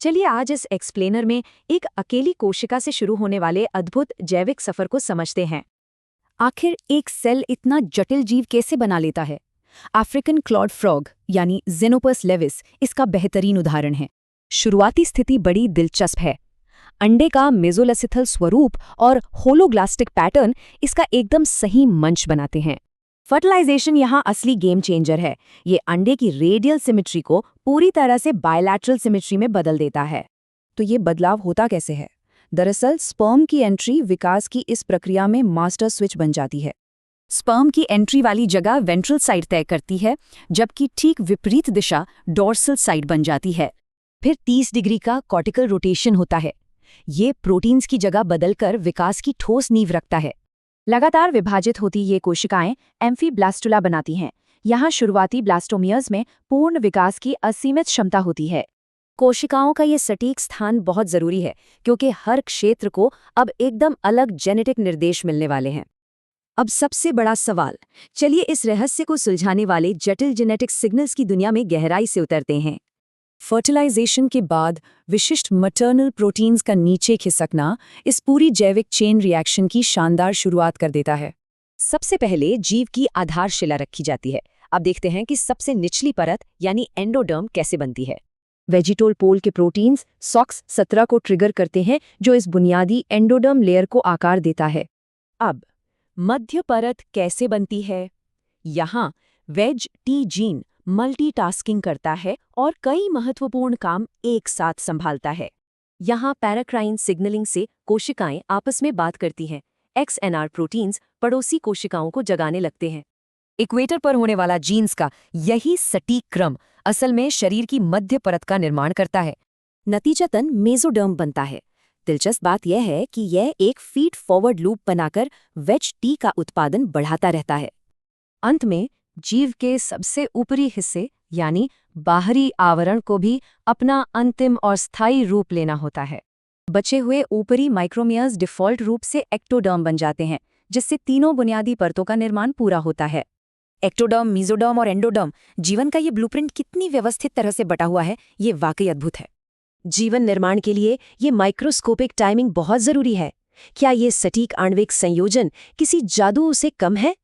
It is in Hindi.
चलिए आज इस एक्सप्लेनर में एक अकेली कोशिका से शुरू होने वाले अद्भुत जैविक सफर को समझते हैं। आखिर एक सेल इतना जटिल जीव कैसे बना लेता है? अफ्रीकन क्लॉड फ्रॉग यानी जेनोपस लेविस इसका बेहतरीन उदाहरण है। शुरुआती स्थिति बड़ी दिलचस्प है। अंडे का मेसोलेसिथल स्वरूप और होलोग्लास्टिक पैटर्न इसका एकदम सही मंच बनाते हैं। फर्टिलाइजेशन यहाँ असली गेम चेंजर है। ये अंडे की रेडियल सिमेट्री को पूरी तरह से बायलैटरल सिमेट्री में बदल देता है। तो ये बदलाव होता कैसे है? दरअसल स्पर्म की एंट्री विकास की इस प्रक्रिया में मास्टर स्विच बन जाती है। स्पर्म की एंट्री वाली जगह वेंट्रल साइड तय करती है, जबकि ठीक विपरीत दिशा डोर्सल साइड बन जाती है। फिर 30 डिग्री का कॉर्टिकल रोटेशन होता है। ये प्रोटीन्स की जगह बदलकर विकास की ठोस नींव रखता है। लगातार विभाजित होती ये कोशिकाएं एम्फीब्लास्टुला बनाती हैं। यहाँ शुरुआती ब्लास्टोमियर्स में पूर्ण विकास की असीमित क्षमता होती है। कोशिकाओं का ये सटीक स्थान बहुत जरूरी है, क्योंकि हर क्षेत्र को अब एकदम अलग जेनेटिक निर्देश मिलने वाले हैं। अब सबसे बड़ा सवाल, चलिए इस रहस्य को सुलझाने वाले जटिल जेनेटिक सिग्नल्स की दुनिया में गहराई से उतरते हैं। फर्टिलाइजेशन के बाद विशिष्ट मैटरनल प्रोटीन्स का नीचे खिसकना इस पूरी जैविक चेन रिएक्शन की शानदार शुरुआत कर देता है। सबसे पहले जीव की आधारशिला रखी जाती है। अब देखते हैं कि सबसे निचली परत यानी एंडोडर्म कैसे बनती है। वेजिटोल पोल के प्रोटीन्स सॉक्स 17 को ट्रिगर करते हैं, जो इस बुनियादी एंडोडर्म लेयर को आकार देता है। अब मध्य परत कैसे बनती है? यहाँ वेज टी जीन मल्टीटास्किंग करता है और कई महत्वपूर्ण काम एक साथ संभालता है। यहाँ पैराक्राइन सिग्नलिंग से कोशिकाएं आपस में बात करती हैं। XNR प्रोटीन्स पड़ोसी कोशिकाओं को जगाने लगते हैं। इक्वेटर पर होने वाला जीन्स का यही सटीक क्रम असल में शरीर की मध्य परत का निर्माण करता है। नतीजतन मेसोडर्म बनता है। दिलचस्प बात यह है कि यह एक फीड फॉरवर्ड लूप बनाकर वेज टी का उत्पादन बढ़ाता रहता है। अंत में जीव के सबसे ऊपरी हिस्से यानी बाहरी आवरण को भी अपना अंतिम और स्थायी रूप लेना होता है। बचे हुए ऊपरी माइक्रोमियर्स डिफ़ॉल्ट रूप से एक्टोडर्म बन जाते हैं, जिससे तीनों बुनियादी परतों का निर्माण पूरा होता है। एक्टोडर्म, मेसोडर्म और एंडोडर्म जीवन का ये ब्लूप्रिंट कितनी व्यवस्थित तरह से बटा हुआ है, ये वाकई अद्भुत है। जीवन निर्माण के लिए ये माइक्रोस्कोपिक टाइमिंग बहुत जरूरी है। क्या ये सटीक आणविक संयोजन किसी जादू से कम है?